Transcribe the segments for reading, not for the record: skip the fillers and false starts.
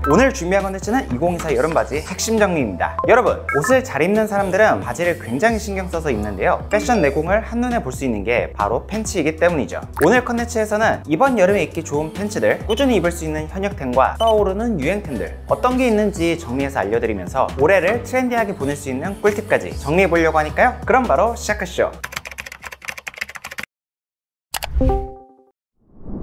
오늘 준비한 컨텐츠는 2024 여름바지 핵심 정리입니다. 여러분, 옷을 잘 입는 사람들은 바지를 굉장히 신경 써서 입는데요, 패션 내공을 한눈에 볼 수 있는 게 바로 팬츠이기 때문이죠. 오늘 컨텐츠에서는 이번 여름에 입기 좋은 팬츠들, 꾸준히 입을 수 있는 현역템과 떠오르는 유행템들, 어떤 게 있는지 정리해서 알려드리면서 올해를 트렌디하게 보낼 수 있는 꿀팁까지 정리해보려고 하니까요. 그럼 바로 시작하시죠.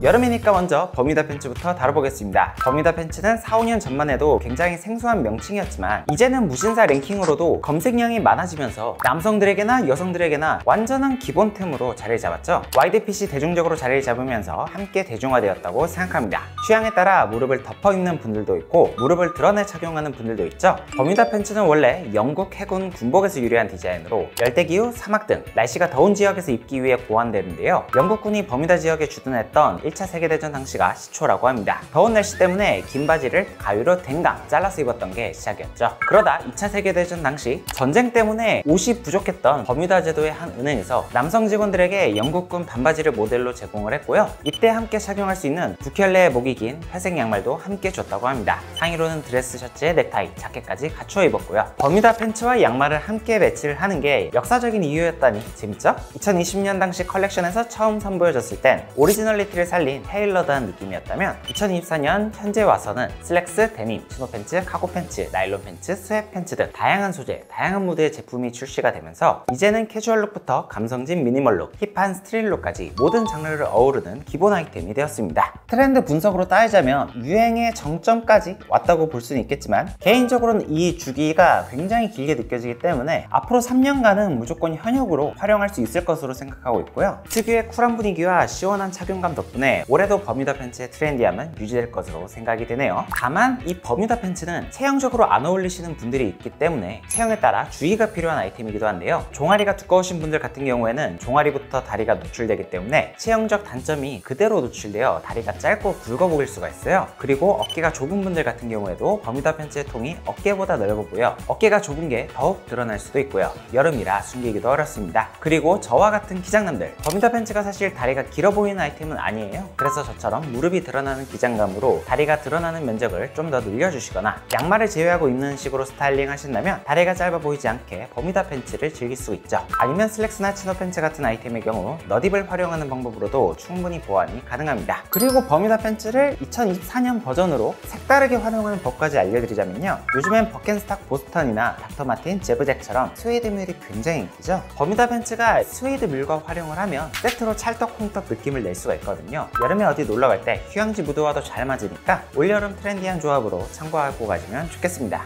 여름이니까 먼저 버뮤다 팬츠부터 다뤄보겠습니다. 버뮤다 팬츠는 4, 5년 전만 해도 굉장히 생소한 명칭이었지만 이제는 무신사 랭킹으로도 검색량이 많아지면서 남성들에게나 여성들에게나 완전한 기본템으로 자리를 잡았죠. 와이드핏이 대중적으로 자리를 잡으면서 함께 대중화되었다고 생각합니다. 취향에 따라 무릎을 덮어 입는 분들도 있고 무릎을 드러내 착용하는 분들도 있죠. 버뮤다 팬츠는 원래 영국 해군 군복에서 유래한 디자인으로 열대기후, 사막 등 날씨가 더운 지역에서 입기 위해 고안되는데요, 영국군이 버뮤다 지역에 주둔했던 1차 세계대전 당시가 시초라고 합니다. 더운 날씨 때문에 긴 바지를 가위로 댕강 잘라서 입었던 게 시작이었죠. 그러다 2차 세계대전 당시 전쟁 때문에 옷이 부족했던 버뮤다 제도의 한 은행에서 남성 직원들에게 영국군 반바지를 모델로 제공을 했고요, 이때 함께 착용할 수 있는 두 켤레의 목이 긴 회색 양말도 함께 줬다고 합니다. 상의로는 드레스 셔츠에 넥타이, 자켓까지 갖춰 입었고요. 버뮤다 팬츠와 양말을 함께 매치를 하는 게 역사적인 이유였다니 재밌죠? 2020년 당시 컬렉션에서 처음 선보여졌을 땐 오리지널리티를 살린 테일러드한 느낌이었다면 2024년 현재 와서는 슬랙스, 데님, 치노 팬츠, 카고 팬츠, 나일론 팬츠, 스웨트 팬츠 등 다양한 소재, 다양한 무드의 제품이 출시가 되면서 이제는 캐주얼 룩부터 감성진 미니멀 룩, 힙한 스트릿 룩까지 모든 장르를 어우르는 기본 아이템이 되었습니다. 트렌드 분석으로 따지자면 유행의 정점까지 왔다고 볼 수는 있겠지만 개인적으로는 이 주기가 굉장히 길게 느껴지기 때문에 앞으로 3년간은 무조건 현역으로 활용할 수 있을 것으로 생각하고 있고요, 특유의 쿨한 분위기와 시원한 착용감 덕분에 올해도 버뮤다 팬츠의 트렌디함은 유지될 것으로 생각이 되네요. 다만 이 버뮤다 팬츠는 체형적으로 안 어울리시는 분들이 있기 때문에 체형에 따라 주의가 필요한 아이템이기도 한데요, 종아리가 두꺼우신 분들 같은 경우에는 종아리부터 다리가 노출되기 때문에 체형적 단점이 그대로 노출되어 다리가 짧고 굵어 보일 수가 있어요. 그리고 어깨가 좁은 분들 같은 경우에도 버뮤다 팬츠의 통이 어깨보다 넓어 보여 어깨가 좁은 게 더욱 드러날 수도 있고요, 여름이라 숨기기도 어렵습니다. 그리고 저와 같은 기장남들, 버뮤다 팬츠가 사실 다리가 길어 보이는 아이템은 아니에요. 그래서 저처럼 무릎이 드러나는 기장감으로 다리가 드러나는 면적을 좀 더 늘려주시거나 양말을 제외하고 입는 식으로 스타일링 하신다면 다리가 짧아 보이지 않게 버뮤다 팬츠를 즐길 수 있죠. 아니면 슬랙스나 치노 팬츠 같은 아이템의 경우 너딥을 활용하는 방법으로도 충분히 보완이 가능합니다. 그리고 버뮤다 팬츠를 2024년 버전으로 색다르게 활용하는 법까지 알려드리자면요, 요즘엔 버켄스탁 보스턴이나 닥터마틴 제브잭처럼 스웨이드뮬이 굉장히 인기죠. 버뮤다 팬츠가 스웨이드뮬과 활용을 하면 세트로 찰떡콩떡 느낌을 낼 수가 있거든요. 여름에 어디 놀러갈 때 휴양지 무드와도 잘 맞으니까 올여름 트렌디한 조합으로 참고하고 가시면 좋겠습니다.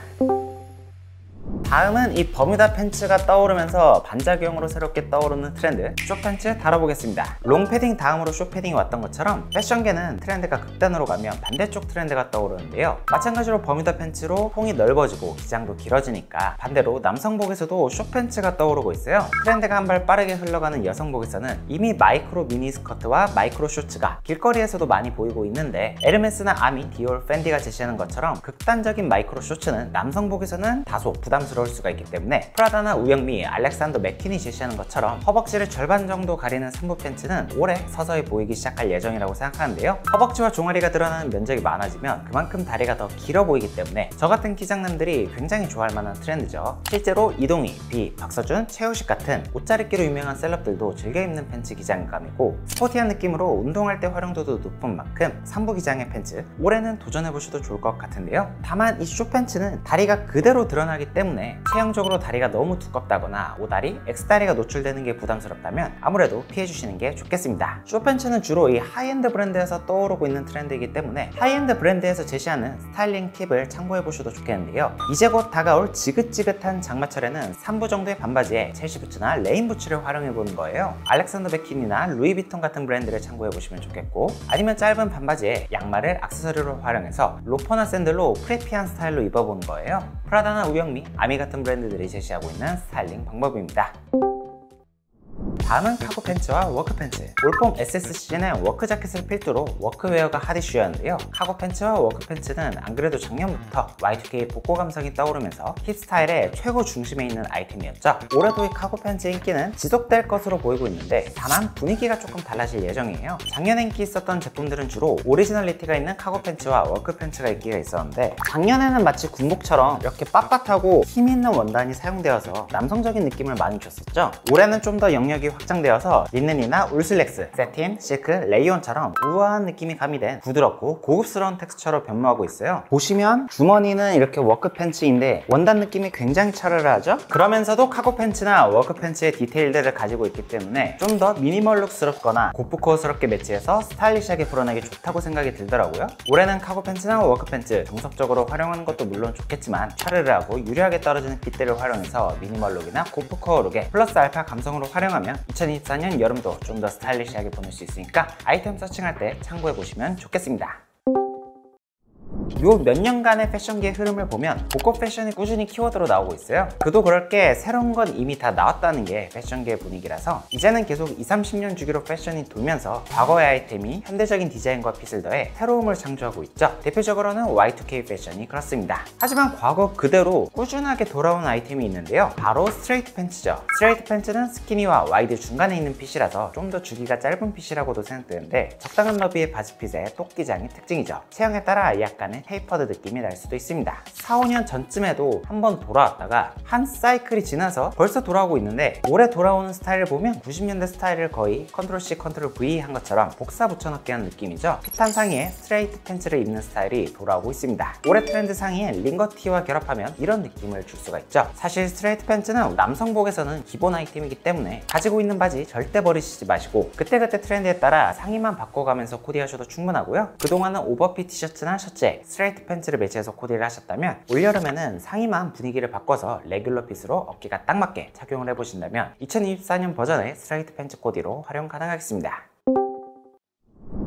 다음은 이 버뮤다 팬츠가 떠오르면서 반작용으로 새롭게 떠오르는 트렌드, 숏팬츠 다뤄보겠습니다. 롱패딩 다음으로 숏패딩이 왔던 것처럼 패션계는 트렌드가 극단으로 가면 반대쪽 트렌드가 떠오르는데요, 마찬가지로 버뮤다 팬츠로 통이 넓어지고 기장도 길어지니까 반대로 남성복에서도 숏팬츠가 떠오르고 있어요. 트렌드가 한 발 빠르게 흘러가는 여성복에서는 이미 마이크로 미니스커트와 마이크로 쇼츠가 길거리에서도 많이 보이고 있는데 에르메스나 아미, 디올, 팬디가 제시하는 것처럼 극단적인 마이크로 쇼츠는 남성복에서는 다소 부담스러울 수가 있기 때문에 프라다나 우영미, 알렉산더 맥퀸이 제시하는 것처럼 허벅지를 절반 정도 가리는 산부 팬츠는 올해 서서히 보이기 시작할 예정이라고 생각하는데요, 허벅지와 종아리가 드러나는 면적이 많아지면 그만큼 다리가 더 길어 보이기 때문에 저 같은 키장남들이 굉장히 좋아할 만한 트렌드죠. 실제로 이동희, 비, 박서준, 최우식 같은 옷자리끼로 유명한 셀럽들도 즐겨 입는 팬츠 기장감이고 스포티한 느낌으로 운동할 때 활용도도 높은 만큼 산부 기장의 팬츠 올해는 도전해보셔도 좋을 것 같은데요, 다만 이 숏팬츠는 다리가 그대로 드러나기 때문에 체형적으로 다리가 너무 두껍다거나 오다리, X다리가 노출되는 게 부담스럽다면 아무래도 피해주시는 게 좋겠습니다. 숏팬츠는 주로 이 하이엔드 브랜드에서 떠오르고 있는 트렌드이기 때문에 하이엔드 브랜드에서 제시하는 스타일링 팁을 참고해보셔도 좋겠는데요, 이제 곧 다가올 지긋지긋한 장마철에는 3부 정도의 반바지에 첼시 부츠나 레인 부츠를 활용해보는 거예요. 알렉산더 맥퀸이나 루이비통 같은 브랜드를 참고해보시면 좋겠고, 아니면 짧은 반바지에 양말을 액세서리로 활용해서 로퍼나 샌들로 프레피한 스타일로 입어보는 거예요. 프라다나 우영미, 아미 같은 브랜드들이 제시하고 있는 스타일링 방법입니다. 다음은 카고 팬츠와 워크 팬츠. 올봄 SS 시즌엔 워크 자켓을 필두로 워크웨어가 핫 이슈였는데요. 카고 팬츠와 워크 팬츠는 안 그래도 작년부터 Y2K 복고 감성이 떠오르면서 힙 스타일의 최고 중심에 있는 아이템이었죠. 올해도 이 카고 팬츠의 인기는 지속될 것으로 보이고 있는데 다만 분위기가 조금 달라질 예정이에요. 작년에 인기 있었던 제품들은 주로 오리지널리티가 있는 카고 팬츠와 워크 팬츠가 인기가 있었는데, 작년에는 마치 군복처럼 이렇게 빳빳하고 힘 있는 원단이 사용되어서 남성적인 느낌을 많이 줬었죠. 올해는 좀 더 영역이 확장되어서 리넨이나 울슬랙스, 세틴, 실크, 레이온처럼 우아한 느낌이 가미된 부드럽고 고급스러운 텍스처로 변모하고 있어요. 보시면 주머니는 이렇게 워크 팬츠인데 원단 느낌이 굉장히 차르르하죠? 그러면서도 카고 팬츠나 워크 팬츠의 디테일들을 가지고 있기 때문에 좀 더 미니멀 룩스럽거나 고프코어스럽게 매치해서 스타일리시하게 풀어내기 좋다고 생각이 들더라고요. 올해는 카고 팬츠나 워크 팬츠 정석적으로 활용하는 것도 물론 좋겠지만 차르르하고 유려하게 떨어지는 핏들을 활용해서 미니멀 룩이나 고프코어 룩에 플러스 알파 감성으로 활용하면 2024년 여름도 좀 더 스타일리시하게 보낼 수 있으니까 아이템 서칭할 때 참고해보시면 좋겠습니다. 요 몇 년간의 패션계의 흐름을 보면 복고 패션이 꾸준히 키워드로 나오고 있어요. 그도 그럴 게 새로운 건 이미 다 나왔다는 게 패션계의 분위기라서 이제는 계속 20-30년 주기로 패션이 돌면서 과거의 아이템이 현대적인 디자인과 핏을 더해 새로움을 창조하고 있죠. 대표적으로는 Y2K 패션이 그렇습니다. 하지만 과거 그대로 꾸준하게 돌아온 아이템이 있는데요. 바로 스트레이트 팬츠죠. 스트레이트 팬츠는 스키니와 와이드 중간에 있는 핏이라서 좀 더 주기가 짧은 핏이라고도 생각되는데 적당한 너비의 바지핏의 똑기장이 특징이죠. 체형에 따라 약간의 테이퍼드 느낌이 날 수도 있습니다. 4-5년 전쯤에도 한번 돌아왔다가 한 사이클이 지나서 벌써 돌아오고 있는데, 올해 돌아오는 스타일을 보면 90년대 스타일을 거의 컨트롤 C 컨트롤 V 한 것처럼 복사 붙여넣기 한 느낌이죠. 핏한 상의에 스트레이트 팬츠를 입는 스타일이 돌아오고 있습니다. 올해 트렌드 상의에 링거티와 결합하면 이런 느낌을 줄 수가 있죠. 사실 스트레이트 팬츠는 남성복에서는 기본 아이템이기 때문에 가지고 있는 바지 절대 버리시지 마시고 그때그때 트렌드에 따라 상의만 바꿔가면서 코디하셔도 충분하고요. 그동안은 오버핏 티셔츠나 셔츠에 스트레이트 팬츠를 매치해서 코디를 하셨다면 올여름에는 상의만 분위기를 바꿔서 레귤러 핏으로 어깨가 딱 맞게 착용을 해보신다면 2024년 버전의 스트레이트 팬츠 코디로 활용 가능하겠습니다.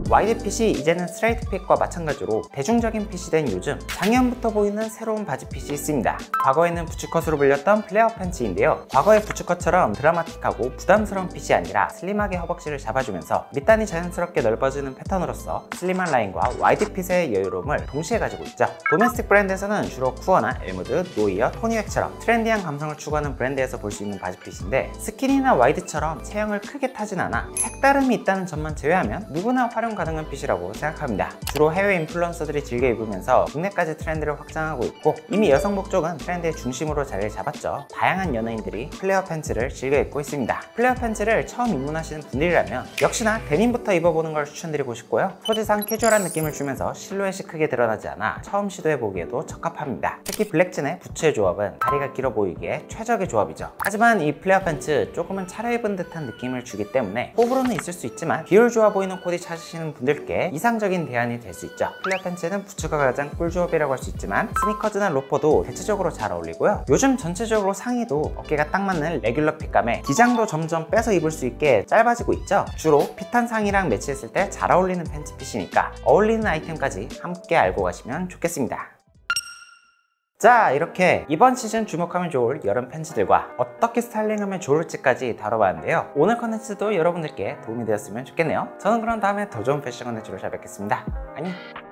와이드 핏이 이제는 스트레이트 핏과 마찬가지로 대중적인 핏이 된 요즘, 작년부터 보이는 새로운 바지 핏이 있습니다. 과거에는 부츠컷으로 불렸던 플레어 팬츠인데요. 과거의 부츠컷처럼 드라마틱하고 부담스러운 핏이 아니라 슬림하게 허벅지를 잡아주면서 밑단이 자연스럽게 넓어지는 패턴으로서 슬림한 라인과 와이드 핏의 여유로움을 동시에 가지고 있죠. 도메스틱 브랜드에서는 주로 쿠어나 엘무드, 노이어, 토니웩처럼 트렌디한 감성을 추구하는 브랜드에서 볼 수 있는 바지 핏인데, 스키니나 와이드처럼 체형을 크게 타진 않아 색다름이 있다는 점만 제외하면 누구나 활용 가능한 핏이라고 생각합니다. 주로 해외 인플루언서들이 즐겨 입으면서 국내까지 트렌드를 확장하고 있고, 이미 여성복 쪽은 트렌드의 중심으로 자리를 잡았죠. 다양한 연예인들이 플레어 팬츠를 즐겨 입고 있습니다. 플레어 팬츠를 처음 입문하시는 분들이라면 역시나 데님부터 입어보는 걸 추천드리고 싶고요. 소재상 캐주얼한 느낌을 주면서 실루엣이 크게 드러나지 않아 처음 시도해보기에도 적합합니다. 특히 블랙진의 부츠의 조합은 다리가 길어 보이기에 최적의 조합이죠. 하지만 이 플레어 팬츠 조금은 차려입은 듯한 느낌을 주기 때문에 호불호는 있을 수 있지만 비율 좋아 보이는 코디 찾으시는 분들께 이상적인 대안이 될 수 있죠. 플레어 팬츠는 부츠가 가장 꿀조합이라고 할 수 있지만 스니커즈나 로퍼도 대체적으로 잘 어울리고요. 요즘 전체적으로 상의도 어깨가 딱 맞는 레귤러 핏감에 기장도 점점 빼서 입을 수 있게 짧아지고 있죠. 주로 핏한 상의랑 매치했을 때 잘 어울리는 팬츠 핏이니까 어울리는 아이템까지 함께 알고 가시면 좋겠습니다. 자, 이렇게 이번 시즌 주목하면 좋을 여름 팬츠들과 어떻게 스타일링하면 좋을지까지 다뤄봤는데요. 오늘 컨텐츠도 여러분들께 도움이 되었으면 좋겠네요. 저는 그럼 다음에 더 좋은 패션 컨텐츠로 찾아뵙겠습니다. 안녕!